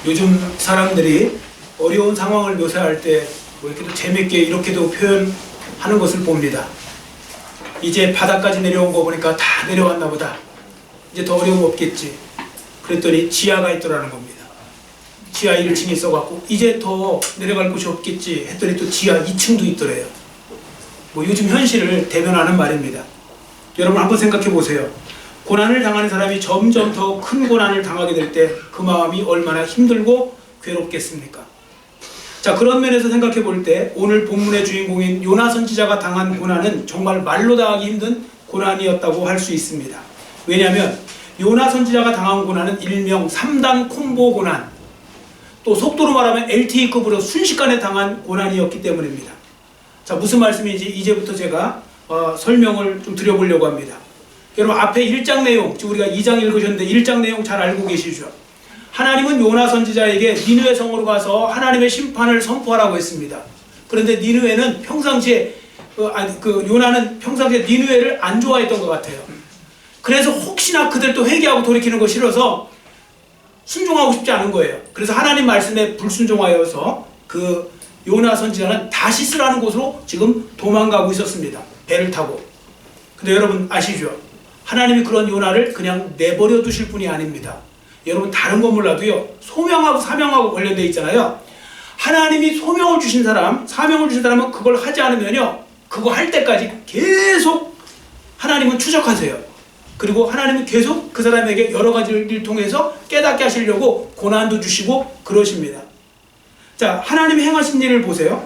요즘 사람들이 어려운 상황을 묘사할 때 뭐 이렇게도 재밌게 이렇게도 표현하는 것을 봅니다. 이제 바닥까지 내려온 거 보니까 다 내려왔나 보다. 이제 더 어려움 없겠지. 그랬더니 지하가 있더라는 겁니다. 지하 1층이 있어갖고 이제 더 내려갈 곳이 없겠지 했더니 또 지하 2층도 있더래요. 뭐 요즘 현실을 대변하는 말입니다. 여러분 한번 생각해 보세요. 고난을 당하는 사람이 점점 더 큰 고난을 당하게 될 때 그 마음이 얼마나 힘들고 괴롭겠습니까? 자, 그런 면에서 생각해 볼 때 오늘 본문의 주인공인 요나 선지자가 당한 고난은 정말 말로 다 하기 힘든 고난이었다고 할 수 있습니다. 왜냐하면 요나 선지자가 당한 고난은 일명 3단 콤보 고난, 또 속도로 말하면 LTE급으로 순식간에 당한 고난이었기 때문입니다. 자, 무슨 말씀인지 이제부터 제가 설명을 좀 드려보려고 합니다. 여러분 앞에 1장 내용, 지금 우리가 2장 읽으셨는데 1장 내용 잘 알고 계시죠? 하나님은 요나 선지자에게 니느웨 성으로 가서 하나님의 심판을 선포하라고 했습니다. 그런데 니느웨는 평상시에 요나는 평상시에 니느웨를 안 좋아했던 것 같아요. 그래서 혹시나 그들도 회개하고 돌이키는 거 싫어서 순종하고 싶지 않은 거예요. 그래서 하나님 말씀에 불순종하여서 그 요나 선지자는 다시스라는 곳으로 지금 도망가고 있었습니다. 배를 타고. 근데 여러분 아시죠? 하나님이 그런 요나를 그냥 내버려 두실 분이 아닙니다. 여러분 다른 건 몰라도요, 소명하고 사명하고 관련되어 있잖아요. 하나님이 소명을 주신 사람, 사명을 주신 사람은 그걸 하지 않으면요, 그거 할 때까지 계속 하나님은 추적하세요. 그리고 하나님은 계속 그 사람에게 여러 가지를 통해서 깨닫게 하시려고 고난도 주시고 그러십니다. 자, 하나님이 행하신 일을 보세요.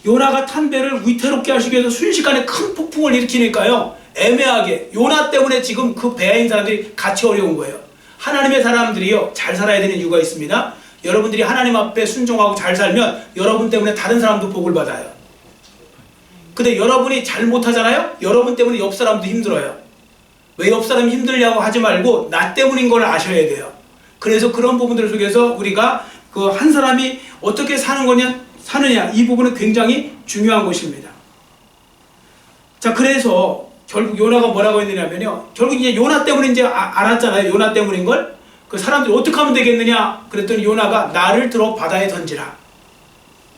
요나가 탄 배를 위태롭게 하시기 위해서 순식간에 큰 폭풍을 일으키니까요, 애매하게 요나 때문에 지금 그 배에 있는 사람들이 같이 어려운 거예요. 하나님의 사람들이요, 잘 살아야 되는 이유가 있습니다. 여러분들이 하나님 앞에 순종하고 잘 살면 여러분 때문에 다른 사람도 복을 받아요. 근데 여러분이 잘 못하잖아요? 여러분 때문에 옆 사람도 힘들어요. 왜 옆 사람이 힘들냐고 하지 말고 나 때문인 걸 아셔야 돼요. 그래서 그런 부분들 속에서 우리가 그 한 사람이 어떻게 사느냐 이 부분은 굉장히 중요한 것입니다. 자, 그래서 결국 요나가 뭐라고 했느냐면요, 결국 이제 요나 때문에 이제 알았잖아요. 요나 때문인 걸. 그 사람들이 어떻게 하면 되겠느냐 그랬더니 요나가 나를 들어 바다에 던지라.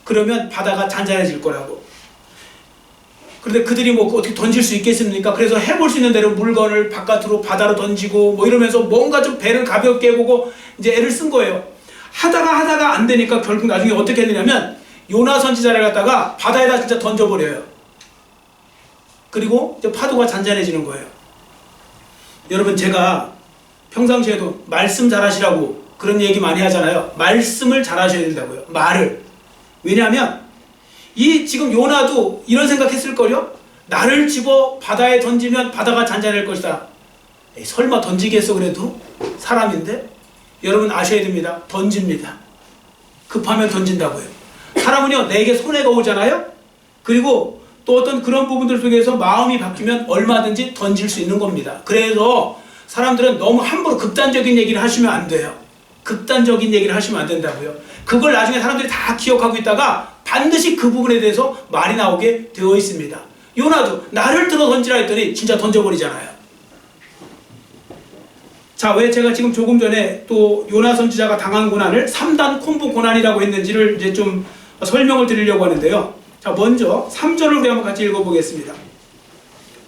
그러면 바다가 잔잔해질 거라고. 그런데 그들이 뭐 어떻게 던질 수 있겠습니까? 그래서 해볼 수 있는 대로 물건을 바깥으로 바다로 던지고 뭐 이러면서 뭔가 좀 배를 가볍게 해보고 이제 애를 쓴 거예요. 하다가 안 되니까 결국 나중에 어떻게 했느냐면 요나 선지자를 갖다가 바다에다 진짜 던져버려요. 그리고 이제 파도가 잔잔해지는 거예요. 여러분 제가 평상시에도 말씀 잘하시라고 그런 얘기 많이 하잖아요. 말씀을 잘하셔야 된다고요. 말을. 왜냐하면 이 지금 요나도 이런 생각했을걸요? 나를 집어 바다에 던지면 바다가 잔잔할 것이다. 에이, 설마 던지겠어 그래도? 사람인데? 여러분 아셔야 됩니다. 던집니다. 급하면 던진다고요. 사람은요, 내게 손해가 오잖아요? 그리고 또 어떤 그런 부분들 속에서 마음이 바뀌면 얼마든지 던질 수 있는 겁니다. 그래서 사람들은 너무 함부로 극단적인 얘기를 하시면 안 돼요. 극단적인 얘기를 하시면 안 된다고요. 그걸 나중에 사람들이 다 기억하고 있다가 반드시 그 부분에 대해서 말이 나오게 되어 있습니다. 요나도 나를 들어 던지라 했더니 진짜 던져버리잖아요. 자, 왜 제가 지금 조금 전에 또 요나 선지자가 당한 고난을 3단 콤보 고난이라고 했는지를 이제 좀 설명을 드리려고 하는데요. 자, 먼저 3절을 우리 한번 같이 읽어보겠습니다.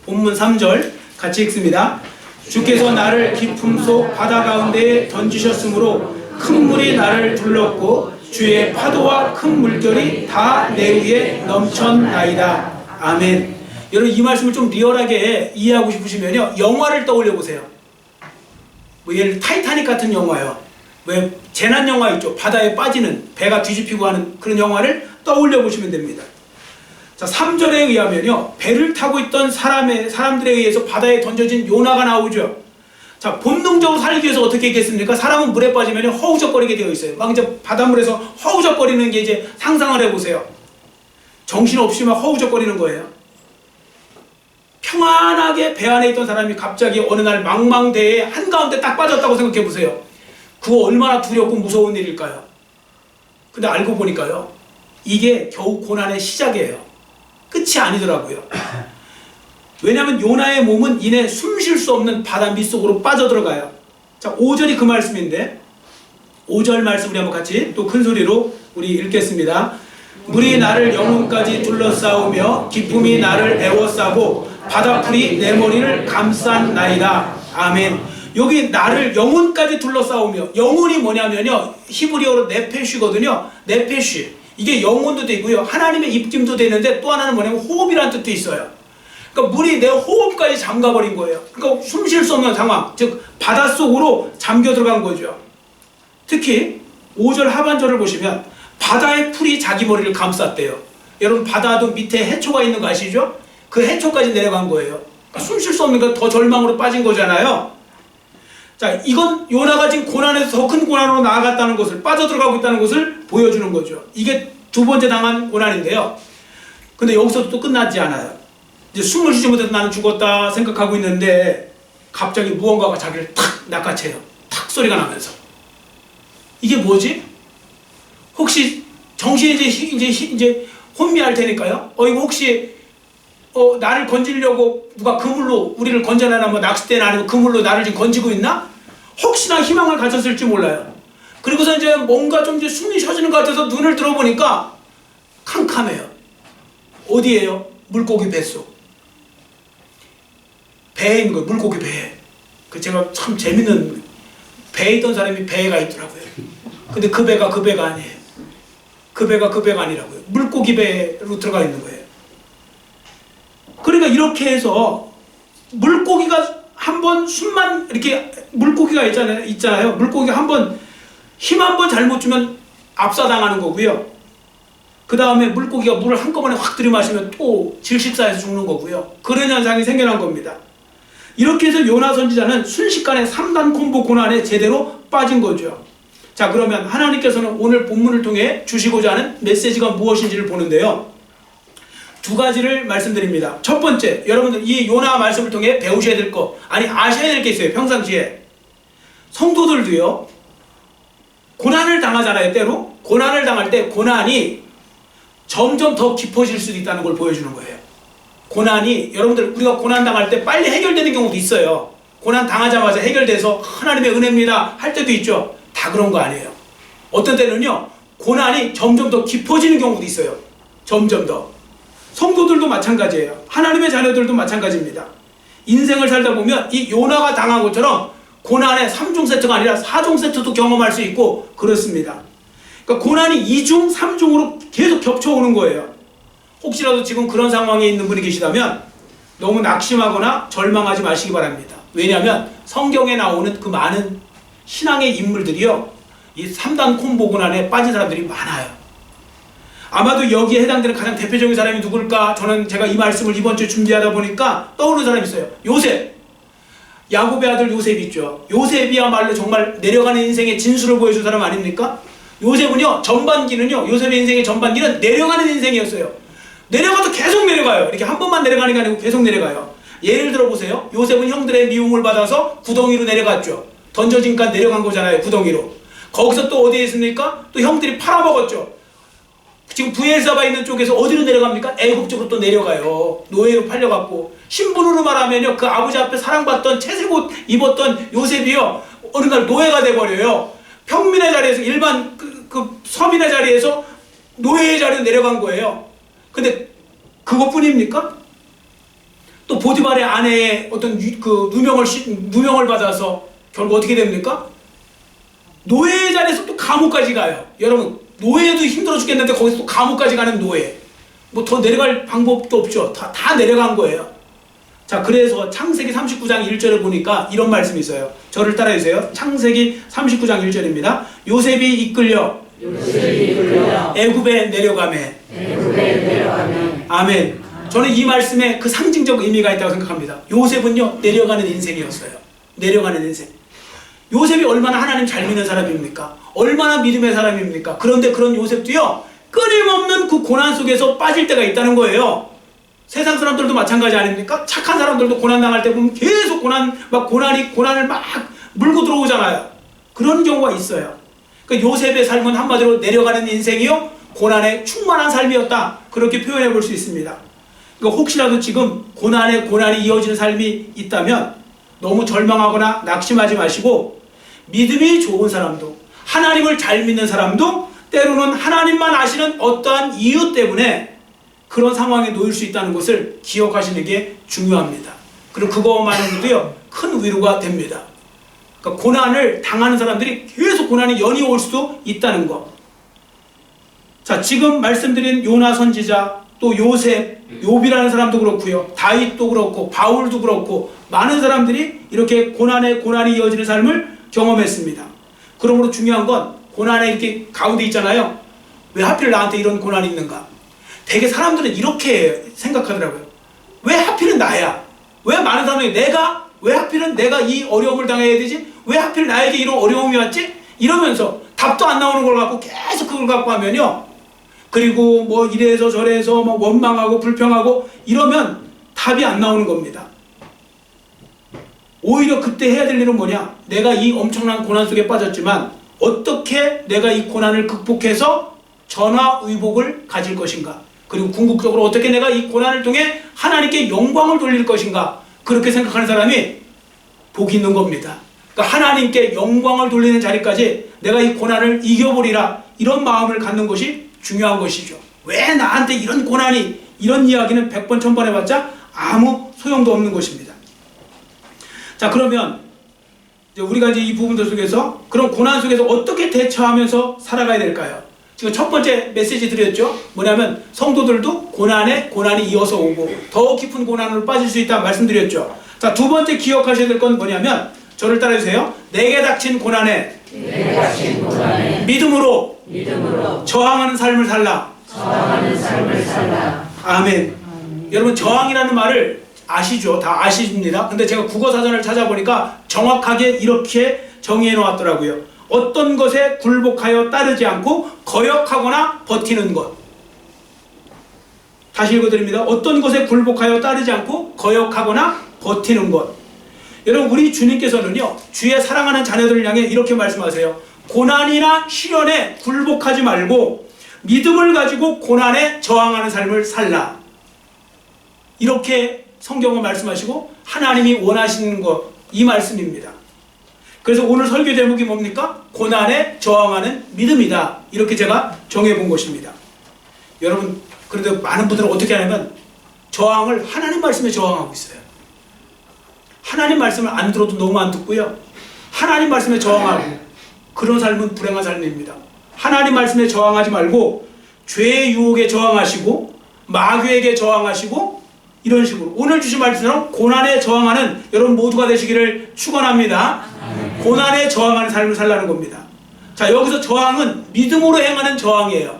본문 3절 같이 읽습니다. 주께서 나를 깊음 속 바다 가운데에 던지셨으므로 큰 물이 나를 둘렀고 주의 파도와 큰 물결이 다 내 위에 넘쳤나이다. 아멘. 여러분 이 말씀을 좀 리얼하게 이해하고 싶으시면요, 영화를 떠올려 보세요. 뭐 예를 들어 타이타닉 같은 영화요. 왜 재난 영화 있죠. 바다에 빠지는, 배가 뒤집히고 하는 그런 영화를 떠올려 보시면 됩니다. 자, 3절에 의하면요, 배를 타고 있던 사람들에 의해서 바다에 던져진 요나가 나오죠. 자, 본능적으로 살기 위해서 어떻게 했겠습니까? 사람은 물에 빠지면 허우적거리게 되어 있어요. 막 이제 바닷물에서 허우적거리는 게 이제 상상을 해보세요. 정신없이 막 허우적거리는 거예요. 평안하게 배 안에 있던 사람이 갑자기 어느 날 망망대해에 한가운데 딱 빠졌다고 생각해 보세요. 그거 얼마나 두렵고 무서운 일일까요? 근데 알고 보니까요, 이게 겨우 고난의 시작이에요. 끝이 아니더라고요. 왜냐하면 요나의 몸은 이내 숨 쉴 수 없는 바다 밑속으로 빠져들어가요. 자, 5절이 그 말씀인데 5절 말씀 우리 한번 같이 또 큰 소리로 우리 읽겠습니다. 물이 나를 영혼까지 둘러싸우며 기쁨이 나를 애워싸고 바다풀이 내 머리를 감싼나이다. 아멘. 여기 나를 영혼까지 둘러싸우며, 영혼이 뭐냐면요, 히브리어로 네페쉬거든요. 네페쉬. 이게 영혼도 되고요, 하나님의 입김도 되는데 또 하나는 뭐냐면 호흡이라는 뜻도 있어요. 그러니까 물이 내 호흡까지 잠가버린 거예요. 그러니까 숨 쉴 수 없는 상황, 즉 바닷속으로 잠겨 들어간 거죠. 특히 5절 하반절을 보시면 바다의 풀이 자기 머리를 감쌌대요. 여러분, 바다도 밑에 해초가 있는 거 아시죠? 그 해초까지 내려간 거예요. 그러니까 숨 쉴 수 없는 거, 더 절망으로 빠진 거잖아요. 자, 이건 요나가 지금 고난에서 더 큰 고난으로 나아갔다는 것을, 빠져들어가고 있다는 것을 보여주는 거죠. 이게 두 번째 당한 고난인데요. 근데 여기서도 또 끝나지 않아요. 이제 숨을 쉬지 못해서 나는 죽었다 생각하고 있는데 갑자기 무언가가 자기를 탁 낚아채요. 탁 소리가 나면서. 이게 뭐지? 혹시 정신이 이제 혼미할 테니까요. 이거 혹시 나를 건지려고 누가 그물로 우리를 건져내나, 뭐 낚싯대나 아니면 그물로 나를 지금 건지고 있나? 혹시나 희망을 가졌을지 몰라요. 그리고서 이제 뭔가 좀 이제 숨이 쉬어지는 것 같아서 눈을 들어보니까 캄캄해요. 어디예요? 물고기 뱃속. 배에 있는 거예요. 물고기 배에. 제가 참 재밌는, 배에 있던 사람이 배가 있더라고요. 근데 그 배가 아니에요. 그 배가 아니라고요. 물고기 배로 들어가 있는 거예요. 그러니까 이렇게 해서 물고기가 한번 숨만 이렇게, 물고기가 있잖아요. 물고기가 한번 힘 한번 잘못 주면 압사당하는 거고요. 그 다음에 물고기가 물을 한꺼번에 확 들이마시면 또 질식사해서 죽는 거고요. 그런 현상이 생겨난 겁니다. 이렇게 해서 요나 선지자는 순식간에 3단 콤보 고난에 제대로 빠진 거죠. 자, 그러면 하나님께서는 오늘 본문을 통해 주시고자 하는 메시지가 무엇인지를 보는데요. 두 가지를 말씀드립니다. 첫 번째, 여러분들 이 요나 말씀을 통해 배우셔야 될 거, 아니 아셔야 될 게 있어요. 평상시에 성도들도요, 고난을 당하잖아요. 때로 고난을 당할 때 고난이 점점 더 깊어질 수도 있다는 걸 보여주는 거예요. 고난이, 여러분들 우리가 고난 당할 때 빨리 해결되는 경우도 있어요. 고난 당하자마자 해결돼서 하나님의 은혜입니다 할 때도 있죠. 다 그런 거 아니에요. 어떤 때는요, 고난이 점점 더 깊어지는 경우도 있어요. 점점 더. 성도들도 마찬가지예요. 하나님의 자녀들도 마찬가지입니다. 인생을 살다 보면 이 요나가 당한 것처럼 고난의 3중 세트가 아니라 4중 세트도 경험할 수 있고 그렇습니다. 그러니까 고난이 2중, 3중으로 계속 겹쳐오는 거예요. 혹시라도 지금 그런 상황에 있는 분이 계시다면 너무 낙심하거나 절망하지 마시기 바랍니다. 왜냐하면 성경에 나오는 그 많은 신앙의 인물들이요, 이 3단 콤보 고난에 빠진 사람들이 많아요. 아마도 여기에 해당되는 가장 대표적인 사람이 누굴까? 저는 제가 이 말씀을 이번 주에 준비하다 보니까 떠오르는 사람이 있어요. 요셉. 야곱의 아들 요셉이 있죠. 요셉이야말로 정말 내려가는 인생의 진수를 보여준 사람 아닙니까? 요셉은요, 요셉의 인생의 전반기는 내려가는 인생이었어요. 내려가도 계속 내려가요. 이렇게 한 번만 내려가는 게 아니고 계속 내려가요. 예를 들어 보세요. 요셉은 형들의 미움을 받아서 구덩이로 내려갔죠. 던져진까 내려간 거잖아요. 구덩이로. 거기서 또 어디에 있습니까? 또 형들이 팔아먹었죠. 지금 부엘사바 있는 쪽에서 어디로 내려갑니까? 애굽 쪽으로 또 내려가요. 노예로 팔려갖고. 신분으로 말하면요, 그 아버지 앞에 사랑받던 채색 옷 입었던 요셉이요, 어느 날 노예가 돼버려요. 평민의 자리에서, 일반 그 서민의 자리에서 노예의 자리로 내려간 거예요. 근데 그것뿐입니까? 또 보디발의 아내의 어떤 누명을 받아서 결국 어떻게 됩니까? 노예의 자리에서 또 감옥까지 가요. 여러분, 노예도 힘들어 죽겠는데 거기서 또 감옥까지 가는 노예. 뭐 더 내려갈 방법도 없죠. 다 내려간 거예요. 자, 그래서 창세기 39장 1절에 보니까 이런 말씀이 있어요. 저를 따라해주세요. 창세기 39장 1절입니다. 요셉이 이끌려 애굽에 내려가매. 아멘. 저는 이 말씀에 그 상징적 의미가 있다고 생각합니다. 요셉은요, 내려가는 인생이었어요. 내려가는 인생. 요셉이 얼마나 하나님 잘 믿는 사람입니까? 얼마나 믿음의 사람입니까? 그런데 그런 요셉도요, 끊임없는 그 고난 속에서 빠질 때가 있다는 거예요. 세상 사람들도 마찬가지 아닙니까? 착한 사람들도 고난당할 때 보면 계속 고난을 막 물고 들어오잖아요. 그런 경우가 있어요. 그러니까 요셉의 삶은 한마디로 내려가는 인생이요, 고난에 충만한 삶이었다. 그렇게 표현해 볼 수 있습니다. 그러니까 혹시라도 지금 고난이 이어지는 삶이 있다면 너무 절망하거나 낙심하지 마시고, 믿음이 좋은 사람도, 하나님을 잘 믿는 사람도 때로는 하나님만 아시는 어떠한 이유 때문에 그런 상황에 놓일 수 있다는 것을 기억하시는 게 중요합니다. 그리고 그것만으로도요 큰 위로가 됩니다. 그러니까 고난을 당하는 사람들이 계속 고난이 연이 올 수도 있다는 것. 자, 지금 말씀드린 요나 선지자, 또 요셉, 욥이라는 사람도 그렇고요, 다윗도 그렇고 바울도 그렇고 많은 사람들이 이렇게 고난이 이어지는 삶을 경험했습니다. 그러므로 중요한 건 고난에 이렇게 가운데 있잖아요. 왜 하필 나한테 이런 고난이 있는가? 되게 사람들은 이렇게 생각하더라고요. 왜 하필은 나야? 왜 많은 사람들이 왜 하필은 내가 이 어려움을 당해야 되지? 왜 하필 나에게 이런 어려움이 왔지? 이러면서 답도 안 나오는 걸 갖고 계속 그걸 갖고 하면요, 그리고 뭐 이래서 저래서 뭐 원망하고 불평하고 이러면 답이 안 나오는 겁니다. 오히려 그때 해야 될 일은 뭐냐? 내가 이 엄청난 고난 속에 빠졌지만 어떻게 내가 이 고난을 극복해서 전화위복을 가질 것인가? 그리고 궁극적으로 어떻게 내가 이 고난을 통해 하나님께 영광을 돌릴 것인가? 그렇게 생각하는 사람이 복이 있는 겁니다. 그러니까 하나님께 영광을 돌리는 자리까지 내가 이 고난을 이겨버리라, 이런 마음을 갖는 것이 중요한 것이죠. 왜 나한테 이런 고난이, 이런 이야기는 100번 1000번 해봤자 아무 소용도 없는 것입니다. 자, 그러면 이제 우리가 이제 이 부분들 속에서 그런 고난 속에서 어떻게 대처하면서 살아가야 될까요? 지금 첫 번째 메시지 드렸죠. 뭐냐면 성도들도 고난이 이어서 오고 더 깊은 고난으로 빠질 수 있다 말씀드렸죠. 자, 두 번째 기억하셔야 될 건 뭐냐면, 저를 따라주세요. 내게 닥친 고난에 믿음으로 저항하는 삶을 살라. 아멘. 여러분, 저항이라는 말을 아시죠? 다 아십니다. 근데 제가 국어사전을 찾아보니까 정확하게 이렇게 정의해 놓았더라고요. 어떤 것에 굴복하여 따르지 않고 거역하거나 버티는 것. 다시 읽어드립니다. 어떤 것에 굴복하여 따르지 않고 거역하거나 버티는 것. 여러분, 우리 주님께서는요, 주의 사랑하는 자녀들을 향해 이렇게 말씀하세요. 고난이나 시련에 굴복하지 말고 믿음을 가지고 고난에 저항하는 삶을 살라. 이렇게 성경은 말씀하시고 하나님이 원하시는 것, 이 말씀입니다. 그래서 오늘 설교 제목이 뭡니까? 고난에 저항하는 믿음이다. 이렇게 제가 정해본 것입니다. 여러분, 그런데 많은 분들은 어떻게 하냐면 저항을 하나님 말씀에 저항하고 있어요. 하나님 말씀을 안 들어도 너무 안 듣고요, 하나님 말씀에 저항하고, 그런 삶은 불행한 삶입니다. 하나님 말씀에 저항하지 말고 죄의 유혹에 저항하시고 마귀에게 저항하시고, 이런 식으로 오늘 주신 말씀처럼 고난에 저항하는 여러분 모두가 되시기를 축원합니다. 고난에 저항하는 삶을 살라는 겁니다. 자, 여기서 저항은 믿음으로 행하는 저항이에요.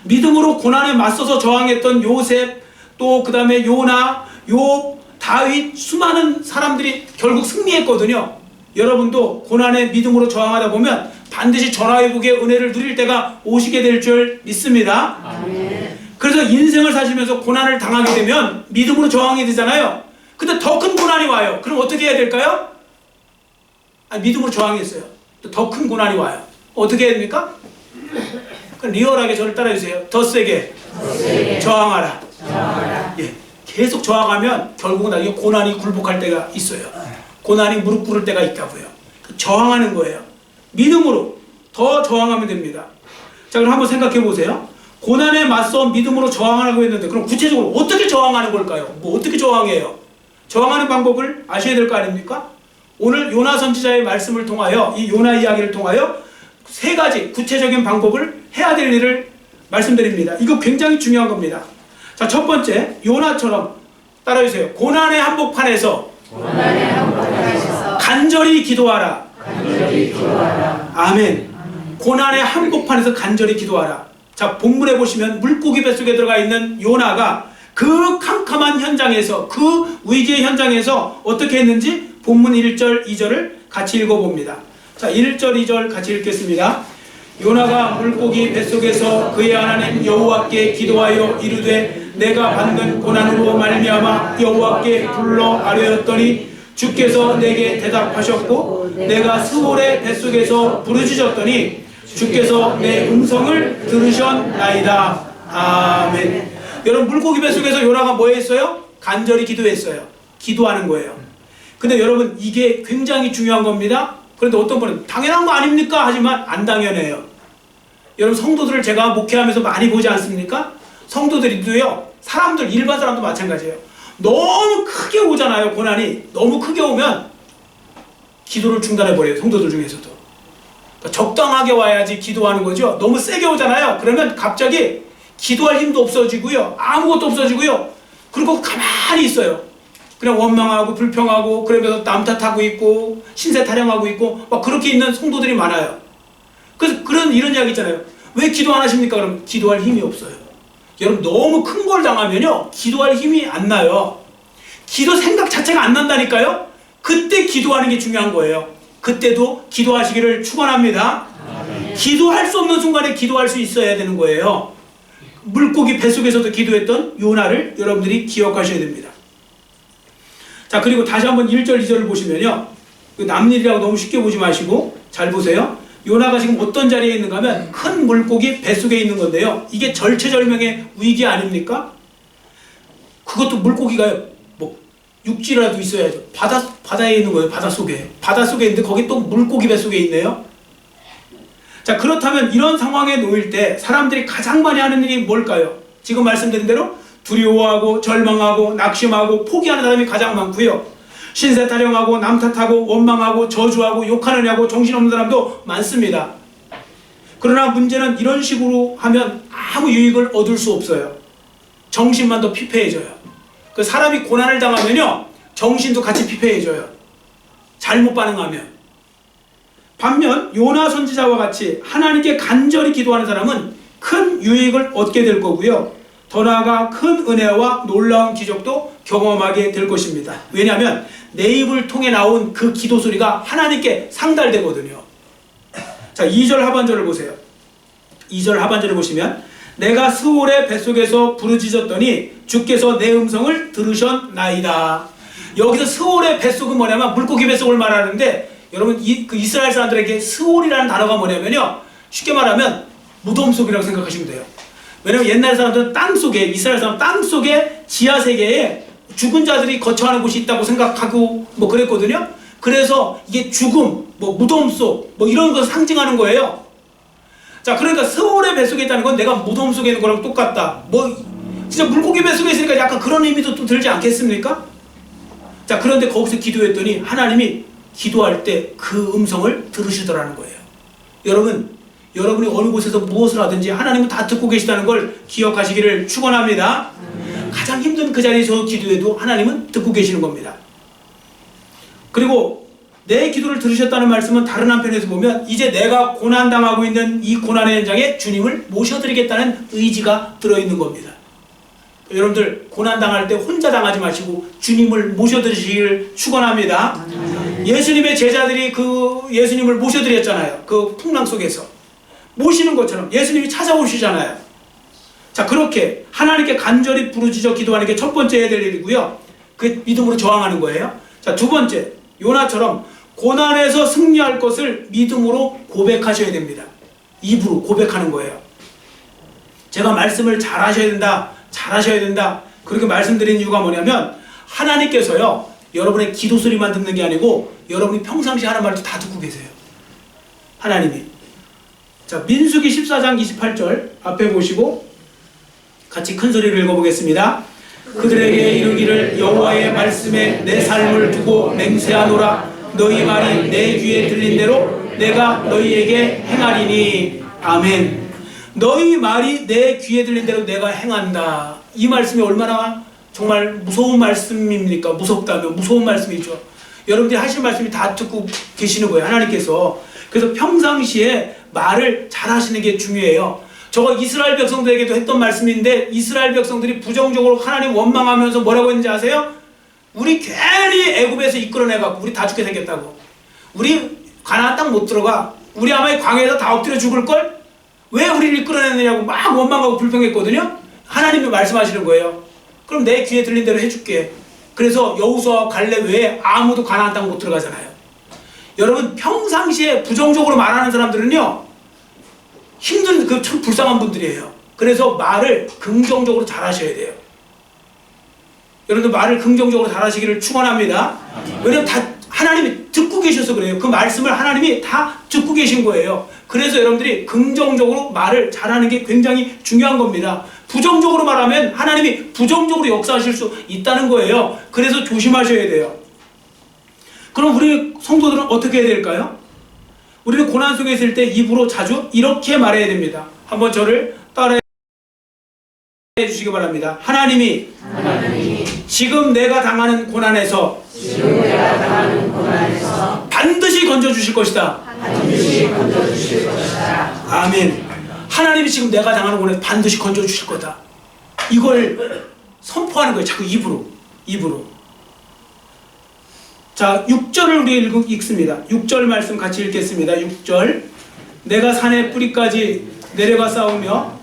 믿음으로 고난에 맞서서 저항했던 요셉, 또 그 다음에 요나, 욥, 다윗, 수많은 사람들이 결국 승리했거든요. 여러분도 고난에 믿음으로 저항하다 보면 반드시 전화위복의 은혜를 누릴 때가 오시게 될 줄 믿습니다. 아멘. 그래서 인생을 사시면서 고난을 당하게 되면 믿음으로 저항이 되잖아요. 근데 더 큰 고난이 와요. 그럼 어떻게 해야 될까요? 믿음으로 저항했어요. 더 큰 고난이 와요. 어떻게 해야 됩니까? 리얼하게 저를 따라주세요. 더 세게 저항하라. 예, 계속 저항하면 결국은 나중에 고난이 굴복할 때가 있어요. 고난이 무릎 꿇을 때가 있다고요. 저항하는 거예요. 믿음으로 더 저항하면 됩니다. 자, 그럼 한번 생각해 보세요. 고난에 맞서 믿음으로 저항하라고 했는데, 그럼 구체적으로 어떻게 저항하는 걸까요? 뭐 어떻게 저항해요? 저항하는 방법을 아셔야 될 거 아닙니까? 오늘 요나 선지자의 말씀을 통하여, 이 요나 이야기를 통하여 세 가지 구체적인 방법을 해야 될 일을 말씀드립니다. 이거 굉장히 중요한 겁니다. 자, 첫 번째, 요나처럼 따라주세요. 고난의 한복판에서 간절히 기도하라. 아멘. 고난의 한복판에서 간절히 기도하라. 자, 본문에 보시면 물고기 뱃속에 들어가 있는 요나가 그 캄캄한 현장에서, 그 위기의 현장에서 어떻게 했는지 본문 1절, 2절을 같이 읽어봅니다. 자, 1절, 2절 같이 읽겠습니다. 요나가 물고기 뱃속에서 그의 하나님 여호와께 기도하여 이르되 내가 받는 고난으로 말미암아 여호와께 불러 아뢰었더니 주께서 내게 대답하셨고 내가 스올의 뱃속에서 부르짖었더니 주께서 내 음성을 들으셨나이다. 아멘. 여러분, 물고기 뱃속에서 요나가 뭐 했어요? 간절히 기도했어요. 기도하는 거예요. 근데 여러분, 이게 굉장히 중요한 겁니다. 그런데 어떤 분은 당연한 거 아닙니까? 하지만 안 당연해요. 여러분 성도들을 제가 목회하면서 많이 보지 않습니까? 성도들이도요, 사람들, 일반 사람도 마찬가지예요. 너무 크게 오잖아요. 고난이 너무 크게 오면 기도를 중단해버려요. 성도들 중에서도. 그러니까 적당하게 와야지 기도하는 거죠. 너무 세게 오잖아요. 그러면 갑자기 기도할 힘도 없어지고요, 아무것도 없어지고요, 그리고 가만히 있어요. 그냥 원망하고 불평하고 그러면서 남 탓하고 있고 신세 타령하고 있고 막 그렇게 있는 성도들이 많아요. 그래서 이런 이야기 있잖아요. 왜 기도 안 하십니까? 그럼 기도할 힘이 없어요. 여러분 너무 큰 걸 당하면요, 기도할 힘이 안 나요. 기도 생각 자체가 안 난다니까요. 그때 기도하는 게 중요한 거예요. 그때도 기도하시기를 축원합니다. 기도할 수 없는 순간에 기도할 수 있어야 되는 거예요. 물고기 뱃속에서도 기도했던 요나를 여러분들이 기억하셔야 됩니다. 자, 그리고 다시 한번 1절 2절을 보시면요, 남일이라고 너무 쉽게 보지 마시고 잘 보세요. 요나가 지금 어떤 자리에 있는가 하면 큰 물고기 뱃속에 있는 건데요, 이게 절체절명의 위기 아닙니까? 그것도 물고기가요, 뭐 육지라도 있어야죠. 바다에 있는 거예요. 바닷속에 있는데 거기 또 물고기 뱃속에 있네요. 자, 그렇다면 이런 상황에 놓일 때 사람들이 가장 많이 하는 일이 뭘까요? 지금 말씀드린 대로 두려워하고 절망하고 낙심하고 포기하는 사람이 가장 많고요, 신세 타령하고 남 탓하고 원망하고 저주하고 욕하느냐고 정신없는 사람도 많습니다. 그러나 문제는 이런 식으로 하면 아무 유익을 얻을 수 없어요. 정신만 더 피폐해져요. 그 사람이 고난을 당하면요, 정신도 같이 피폐해져요. 잘못 반응하면. 반면 요나 선지자와 같이 하나님께 간절히 기도하는 사람은 큰 유익을 얻게 될 거고요, 더 나아가 큰 은혜와 놀라운 기적도 경험하게 될 것입니다. 왜냐하면 내 입을 통해 나온 그 기도 소리가 하나님께 상달되거든요. 자, 2절 하반절을 보세요. 2절 하반절을 보시면 내가 스올의 뱃속에서 부르짖었더니 주께서 내 음성을 들으셨나이다. 여기서 스올의 뱃속은 뭐냐면 물고기 뱃속을 말하는데, 여러분 그 이스라엘 사람들에게 스올이라는 단어가 뭐냐면요, 쉽게 말하면 무덤 속이라고 생각하시면 돼요. 왜냐면 옛날 사람들은 땅속에, 이스라엘 사람 땅속에 지하세계에 죽은 자들이 거처하는 곳이 있다고 생각하고 뭐 그랬거든요. 그래서 이게 죽음, 뭐 무덤 속, 뭐 이런 걸 상징하는 거예요. 자, 그러니까 스올의 뱃속에 있다는 건 내가 무덤 속에 있는 거랑 똑같다. 뭐 진짜 물고기 뱃속에 있으니까 약간 그런 의미도 또 들지 않겠습니까? 자, 그런데 거기서 기도했더니 하나님이 기도할 때 그 음성을 들으시더라는 거예요. 여러분이 어느 곳에서 무엇을 하든지 하나님은 다 듣고 계시다는 걸 기억하시기를 축원합니다. 가장 힘든 그 자리에서 기도해도 하나님은 듣고 계시는 겁니다. 그리고 내 기도를 들으셨다는 말씀은 다른 한편에서 보면 이제 내가 고난당하고 있는 이 고난의 현장에 주님을 모셔드리겠다는 의지가 들어있는 겁니다. 여러분들 고난당할 때 혼자 당하지 마시고 주님을 모셔드리시기를 축원합니다. 예수님의 제자들이 그 예수님을 모셔드렸잖아요. 그 풍랑 속에서 모시는 것처럼 예수님이 찾아오시잖아요. 자, 그렇게 하나님께 간절히 부르짖어 기도하는 게 첫 번째 해야 될 일이고요, 그 믿음으로 저항하는 거예요. 자, 두 번째, 요나처럼 고난에서 승리할 것을 믿음으로 고백하셔야 됩니다. 입으로 고백하는 거예요. 제가 말씀을 잘하셔야 된다 그렇게 말씀드린 이유가 뭐냐면, 하나님께서요 여러분의 기도 소리만 듣는 게 아니고 여러분이 평상시에 하는 말도 다 듣고 계세요. 하나님이. 자, 민수기 14장 28절 앞에 보시고 같이 큰 소리를 읽어보겠습니다. 그들에게 이르기를 여호와의 말씀에 내 삶을 두고 맹세하노라. 너희 말이 내 귀에 들린 대로 내가 너희에게 행하리니. 아멘. 너희 말이 내 귀에 들린 대로 내가 행한다. 이 말씀이 얼마나 정말 무서운 말씀입니까? 무섭다면 무서운 말씀이죠. 여러분들이 하신 말씀이 다 듣고 계시는 거예요, 하나님께서. 그래서 평상시에 말을 잘 하시는 게 중요해요. 저거 이스라엘 백성들에게도 했던 말씀인데, 이스라엘 백성들이 부정적으로 하나님 원망하면서 뭐라고 했는지 아세요? 우리 괜히 애굽에서 이끌어내갖고 우리 다 죽게 생겼다고. 우리 가나안 땅 못 들어가. 우리 아마 이 광야에서 다 엎드려 죽을걸? 왜 우리를 이끌어내느냐고 막 원망하고 불평했거든요. 하나님이 말씀하시는 거예요. 그럼 내 귀에 들린 대로 해줄게. 그래서 여호수아와 갈렙 외에 아무도 가나안 땅 못 들어가잖아요. 여러분 평상시에 부정적으로 말하는 사람들은요 힘든, 그 참 불쌍한 분들이에요. 그래서 말을 긍정적으로 잘 하셔야 돼요. 여러분들 말을 긍정적으로 잘 하시기를 축원합니다. 왜냐면 다 하나님이 듣고 계셔서 그래요. 그 말씀을 하나님이 다 듣고 계신 거예요. 그래서 여러분들이 긍정적으로 말을 잘하는 게 굉장히 중요한 겁니다. 부정적으로 말하면 하나님이 부정적으로 역사하실 수 있다는 거예요. 그래서 조심하셔야 돼요. 그럼 우리 성도들은 어떻게 해야 될까요? 우리는 고난 속에 있을 때 입으로 자주 이렇게 말해야 됩니다. 한번 저를 따라해 주시기 바랍니다. 하나님이 지금 내가 당하는 고난에서 반드시 건져주실 것이다. 아멘. 하나님이 지금 내가 당하는 고난에서 반드시 건져주실 거다. 이걸 선포하는 거예요. 자꾸 입으로. 자, 6절을 우리 읽습니다. 6절 말씀 같이 읽겠습니다. 6절. 내가 산의 뿌리까지 내려가 싸우며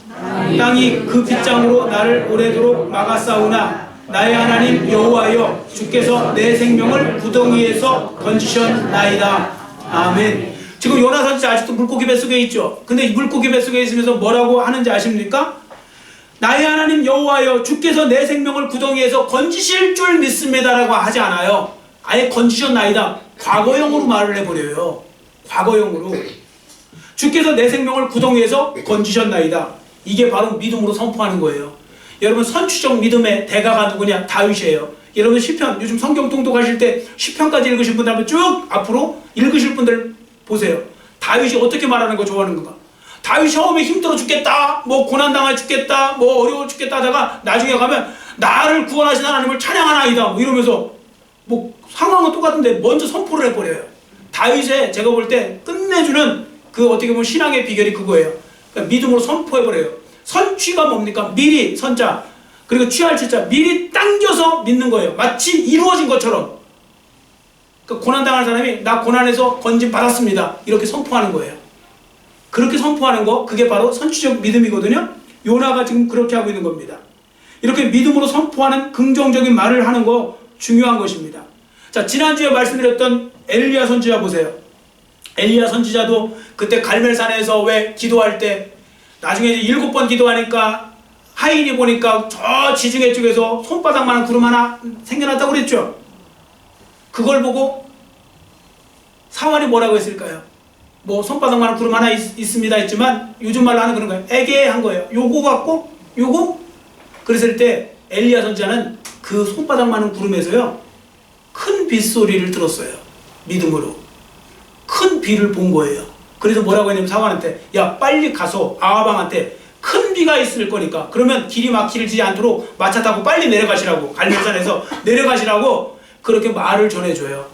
땅이 그 빗장으로 나를 오래도록 막아 싸우나 나의 하나님 여호와여 주께서 내 생명을 구덩이에서 건지셨나이다. 아멘. 지금 요나 선지자 아직도 물고기 뱃속에 있죠. 근데 이 물고기 뱃속에 있으면서 뭐라고 하는지 아십니까? 나의 하나님 여호와여 주께서 내 생명을 구덩이에서 건지실 줄 믿습니다라고 하지 않아요. 아예 건지셨나이다. 과거형으로 말을 해버려요. 과거형으로. 주께서 내 생명을 구덩이에서 건지셨나이다. 이게 바로 믿음으로 선포하는 거예요. 여러분 선취적 믿음의 대가가 누구냐? 다윗이에요. 여러분 시편, 요즘 성경 통독하실 때 시편까지 읽으신 분들 한번 쭉 앞으로 읽으실 분들 보세요. 다윗이 어떻게 말하는 거 좋아하는 건가? 다윗이 처음에 힘들어 죽겠다, 뭐 고난당해 죽겠다, 뭐 어려워 죽겠다 하다가 나중에 가면 나를 구원하신 하나님을 찬양하나이다 뭐 이러면서 뭐 상황은 똑같은데 먼저 선포를 해버려요. 다윗의 제가 볼 때 끝내주는 그 어떻게 보면 신앙의 비결이 그거예요. 그러니까 믿음으로 선포해버려요. 선취가 뭡니까? 미리 선자 그리고 취할 취자 미리 당겨서 믿는 거예요. 마치 이루어진 것처럼. 그러니까 고난당한 사람이 나 고난에서 건짐 받았습니다 이렇게 선포하는 거예요. 그렇게 선포하는 거 그게 바로 선취적 믿음이거든요. 요나가 지금 그렇게 하고 있는 겁니다. 이렇게 믿음으로 선포하는 긍정적인 말을 하는 거 중요한 것입니다. 자, 지난주에 말씀드렸던 엘리야 선지자 보세요. 엘리야 선지자도 그때 갈멜산에서 왜 기도할 때 나중에 이제 7번 기도하니까 하인이 보니까 저 지중해 쪽에서 손바닥만한 구름 하나 생겨났다고 그랬죠. 그걸 보고 사환이 뭐라고 했을까요? 뭐 손바닥만한 구름 하나 있습니다 했지만 요즘 말로 하는 그런 거예요. 애게한 거예요. 요거 갖고 요거? 그랬을 때 엘리야 선지자는 그 손바닥만한 구름에서요 큰 빗소리를 들었어요. 믿음으로 큰 비를 본 거예요. 그래서 뭐라고 했냐면 사환한테 야 빨리 가서 아하방한테 큰 비가 있을 거니까 그러면 길이 막히지 않도록 마차 타고 빨리 내려가시라고 갈멜산에서 내려가시라고 그렇게 말을 전해줘요.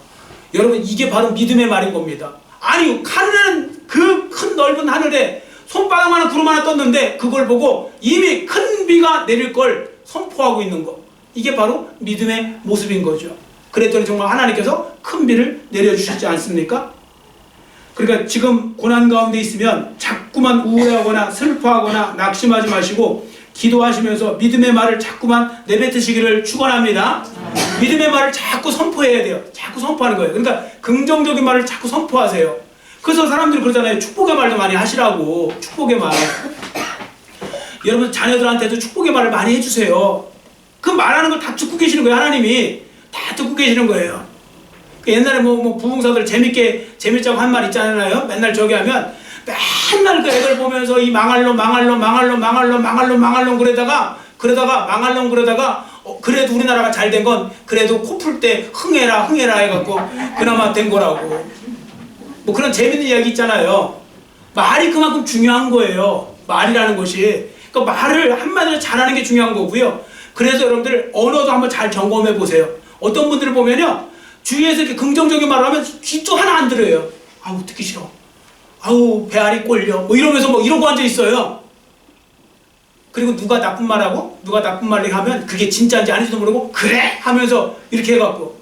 여러분 이게 바로 믿음의 말인 겁니다. 아니 하늘은 그 큰 넓은 하늘에 손바닥만한 구름 하나 떴는데 그걸 보고 이미 큰 비가 내릴 걸 선포하고 있는 거 이게 바로 믿음의 모습인 거죠. 그랬더니 정말 하나님께서 큰 비를 내려주시지 않습니까? 그러니까 지금 고난 가운데 있으면 자꾸만 우울해하거나 슬퍼하거나 낙심하지 마시고 기도하시면서 믿음의 말을 자꾸만 내뱉으시기를 축원합니다. 믿음의 말을 자꾸 선포해야 돼요. 자꾸 선포하는 거예요. 그러니까 긍정적인 말을 자꾸 선포하세요. 그래서 사람들이 그러잖아요. 축복의 말도 많이 하시라고. 축복의 말. 여러분 자녀들한테도 축복의 말을 많이 해주세요. 그 말하는 걸 다 듣고 계시는 거예요. 하나님이 다 듣고 계시는 거예요. 옛날에 뭐 부흥사들 재밌자고 한 말 있잖아요. 맨날 저기 하면 맨날 그 애들 보면서 이 망할 놈 그러다가 그래도 우리나라가 잘 된 건 그래도 코 풀 때 흥해라 해갖고 그나마 된 거라고. 뭐 그런 재밌는 이야기 있잖아요. 말이 그만큼 중요한 거예요. 말이라는 것이. 그러니까 말을 한마디로 잘하는 게 중요한 거고요. 그래서 여러분들 언어도 한번 잘 점검해 보세요. 어떤 분들을 보면요. 주위에서 이렇게 긍정적인 말을 하면 귀도 하나 안 들어요. 아우 듣기 싫어. 아우 배알이 꼴려. 뭐 이러면서 뭐 이러고 앉아 있어요. 그리고 누가 나쁜 말하고 누가 나쁜 말을 하면 그게 진짜인지 아닌지도 모르고 그래? 하면서 이렇게 해갖고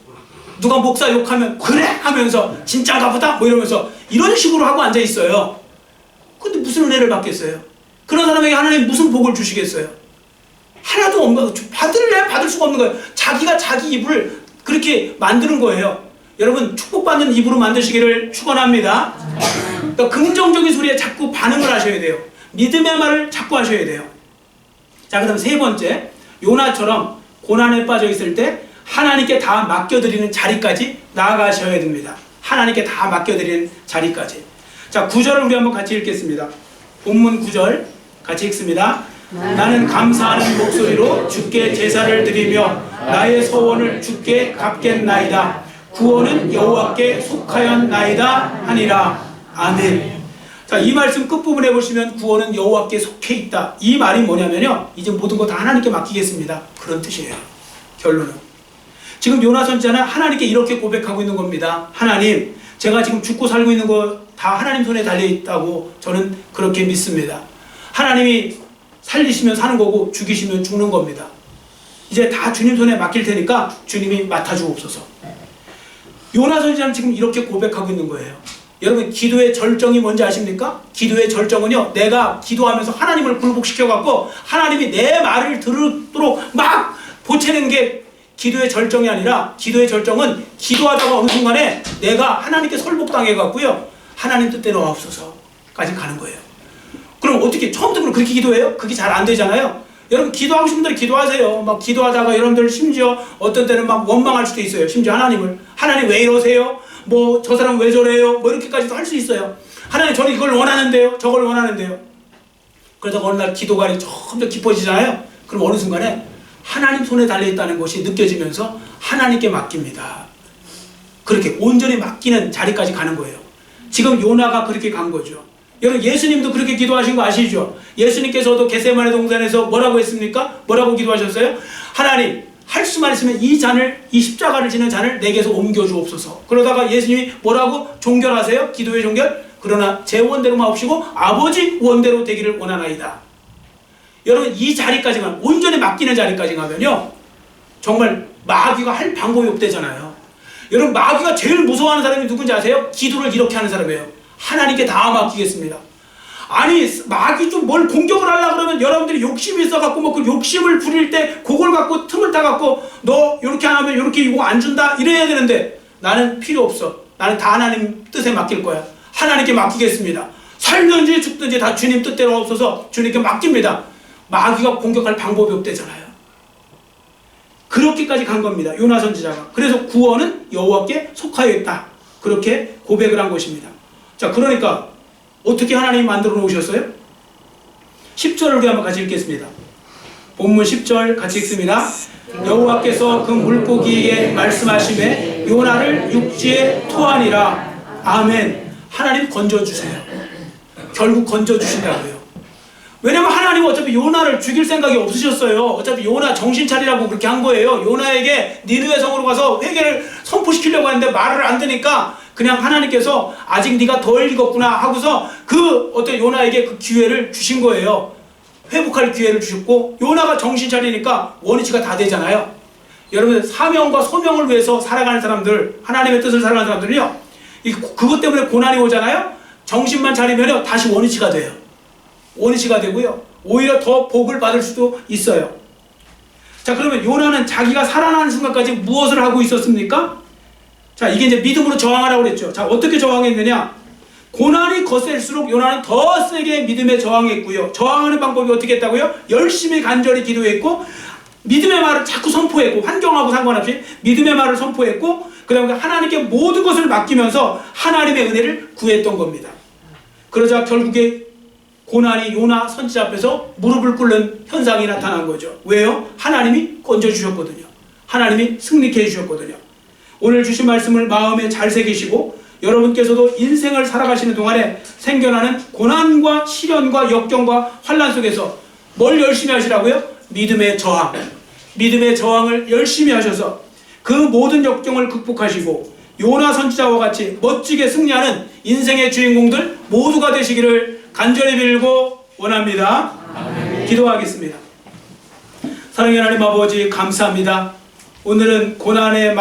누가 목사 욕하면 그래? 하면서 진짜인가 보다? 뭐 이러면서 이런 식으로 하고 앉아 있어요. 근데 무슨 은혜를 받겠어요? 그런 사람에게 하나님 무슨 복을 주시겠어요? 하나도 없는 받을 수가 없는 거예요. 자기가 자기 입을 그렇게 만드는 거예요. 여러분 축복받는 입으로 만드시기를 축원합니다. 그러니까 긍정적인 소리에 자꾸 반응을 하셔야 돼요. 믿음의 말을 자꾸 하셔야 돼요. 자, 그 다음 세 번째, 요나처럼 고난에 빠져 있을 때 하나님께 다 맡겨드리는 자리까지 나아가셔야 됩니다. 하나님께 다 맡겨드리는 자리까지. 자, 9절을 우리 한번 같이 읽겠습니다. 본문 9절 같이 읽습니다. 나는 감사하는 목소리로 주께 제사를 드리며 나의 소원을 주께 갚겠나이다. 구원은 여호와께 속하였나이다 하니라. 아멘. 자, 이 말씀 끝부분에 보시면 구원은 여호와께 속해 있다. 이 말이 뭐냐면요, 이제 모든 거 다 하나님께 맡기겠습니다, 그런 뜻이에요. 결론은 지금 요나 선지자는 하나님께 이렇게 고백하고 있는 겁니다. 하나님, 제가 지금 죽고 살고 있는 거 다 하나님 손에 달려 있다고 저는 그렇게 믿습니다. 하나님이 살리시면 사는 거고 죽이시면 죽는 겁니다. 이제 다 주님 손에 맡길 테니까 주님이 맡아주옵소서. 요나 선지자는 지금 이렇게 고백하고 있는 거예요. 여러분, 기도의 절정이 뭔지 아십니까? 기도의 절정은요, 내가 기도하면서 하나님을 굴복시켜갖고 하나님이 내 말을 들도록 막 보채는 게 기도의 절정이 아니라, 기도의 절정은 기도하다가 어느 순간에 내가 하나님께 설복당해갖고요, 하나님 뜻대로 하옵소서까지 가는 거예요. 그럼 어떻게, 처음부터 그렇게 기도해요? 그게 잘 안 되잖아요. 여러분, 기도하고 싶은 대로 기도하세요. 막 기도하다가 여러분들 심지어 어떤 때는 막 원망할 수도 있어요. 심지어 하나님을. 하나님 왜 이러세요? 뭐 저 사람 왜 저래요? 뭐 이렇게까지도 할 수 있어요. 하나님, 저는 이걸 원하는데요, 저걸 원하는데요. 그러다가 어느 날 기도가 좀 더 깊어지잖아요. 그럼 어느 순간에 하나님 손에 달려있다는 것이 느껴지면서 하나님께 맡깁니다. 그렇게 온전히 맡기는 자리까지 가는 거예요. 지금 요나가 그렇게 간 거죠. 여러분, 예수님도 그렇게 기도하신 거 아시죠? 예수님께서도 겟세마네 동산에서 뭐라고 했습니까? 뭐라고 기도하셨어요? 하나님, 할 수만 있으면 이 잔을, 이 십자가를 지는 잔을 내게서 옮겨주옵소서. 그러다가 예수님이 뭐라고 종결하세요? 기도의 종결? 그러나 제 원대로만 없이고 아버지 원대로 되기를 원하나이다. 여러분, 이 자리까지만, 온전히 맡기는 자리까지 가면요, 정말 마귀가 할 방법이 없대잖아요. 여러분, 마귀가 제일 무서워하는 사람이 누군지 아세요? 기도를 이렇게 하는 사람이에요. 하나님께 다 맡기겠습니다. 아니, 마귀 좀 뭘 공격을 하려고 그러면 여러분들이 욕심이 있어갖고 뭐 그 욕심을 부릴 때 그걸 갖고 틈을 타갖고 너 이렇게 안 하면 이렇게 이거 안 준다 이래야 되는데, 나는 필요 없어. 나는 다 하나님 뜻에 맡길 거야. 하나님께 맡기겠습니다. 살든지 죽든지 다 주님 뜻대로 없어서 주님께 맡깁니다. 마귀가 공격할 방법이 없대잖아요. 그렇게까지 간 겁니다, 요나 선지자가. 그래서 구원은 여호와께 속하여 있다, 그렇게 고백을 한 것입니다. 자, 그러니까 어떻게 하나님이 만들어 놓으셨어요? 10절을 우리 한번 같이 읽겠습니다. 본문 10절 같이 읽습니다. 여호와께서 그 물고기에게 말씀하시매 요나를 육지에 토하니라. 아멘. 하나님 건져주세요. 결국 건져주신다고요. 왜냐면 하나님은 어차피 요나를 죽일 생각이 없으셨어요. 어차피 요나 정신 차리라고 그렇게 한 거예요. 요나에게 니느웨 성으로 가서 회개를 선포시키려고 하는데 말을 안 듣니까 그냥 하나님께서 아직 네가 덜 익었구나 하고서 그 어떤 요나에게 그 기회를 주신 거예요. 회복할 기회를 주셨고, 요나가 정신 차리니까 원위치가 다 되잖아요. 여러분, 사명과 소명을 위해서 살아가는 사람들, 하나님의 뜻을 살아가는 사람들은요, 그것 때문에 고난이 오잖아요. 정신만 차리면 다시 원위치가 돼요. 원위치가 되고요, 오히려 더 복을 받을 수도 있어요. 자, 그러면 요나는 자기가 살아나는 순간까지 무엇을 하고 있었습니까? 자, 이게 이제 믿음으로 저항하라고 그랬죠. 자, 어떻게 저항했느냐? 고난이 거셀수록 요나는 더 세게 믿음에 저항했고요. 저항하는 방법이 어떻게 했다고요? 열심히 간절히 기도했고, 믿음의 말을 자꾸 선포했고, 환경하고 상관없이 믿음의 말을 선포했고, 그 다음에 하나님께 모든 것을 맡기면서 하나님의 은혜를 구했던 겁니다. 그러자 결국에 고난이 요나 선지자 앞에서 무릎을 꿇는 현상이 나타난 거죠. 왜요? 하나님이 건져주셨거든요. 하나님이 승리케 해주셨거든요. 오늘 주신 말씀을 마음에 잘 새기시고, 여러분께서도 인생을 살아가시는 동안에 생겨나는 고난과 시련과 역경과 환난 속에서 뭘 열심히 하시라고요? 믿음의 저항. 믿음의 저항을 열심히 하셔서 그 모든 역경을 극복하시고 요나 선지자와 같이 멋지게 승리하는 인생의 주인공들 모두가 되시기를 간절히 빌고 원합니다. 아멘. 기도하겠습니다. 사랑의 하나님 아버지, 감사합니다. 오늘은 고난에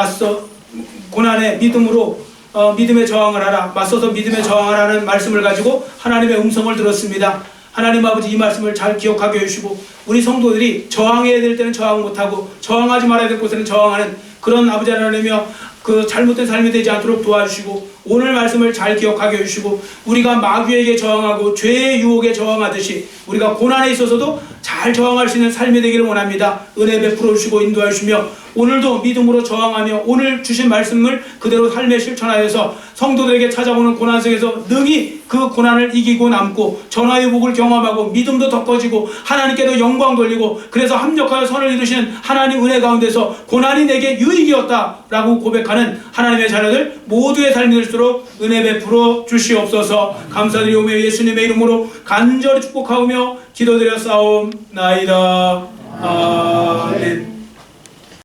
믿음으로 믿음의 저항을 하라, 맞서서 믿음의 저항하라는 말씀을 가지고 하나님의 음성을 들었습니다. 하나님 아버지, 이 말씀을 잘 기억하게 해주시고, 우리 성도들이 저항해야 될 때는 저항 못하고 저항하지 말아야 될 곳에는 저항하는 그런 아버지 하나님이여, 그 잘못된 삶이 되지 않도록 도와주시고, 오늘 말씀을 잘 기억하게 해주시고, 우리가 마귀에게 저항하고 죄의 유혹에 저항하듯이 우리가 고난에 있어서도 잘 저항할 수 있는 삶이 되기를 원합니다. 은혜 베풀어 주시고 인도해 주시며, 오늘도 믿음으로 저항하며 오늘 주신 말씀을 그대로 삶에 실천하여서 성도들에게 찾아오는 고난 속에서 능히 그 고난을 이기고 남고 전화의 복을 경험하고 믿음도 더 커지고 하나님께도 영광 돌리고 그래서 합력하여 선을 이루시는 하나님 은혜 가운데서 고난이 내게 유익이었다 라고 고백하는 하나님의 자녀들 모두의 삶이 될수록 은혜 베풀어 주시옵소서. 감사드리오며 예수님의 이름으로 간절히 축복하오며 기도드려 싸움나이다. 아멘.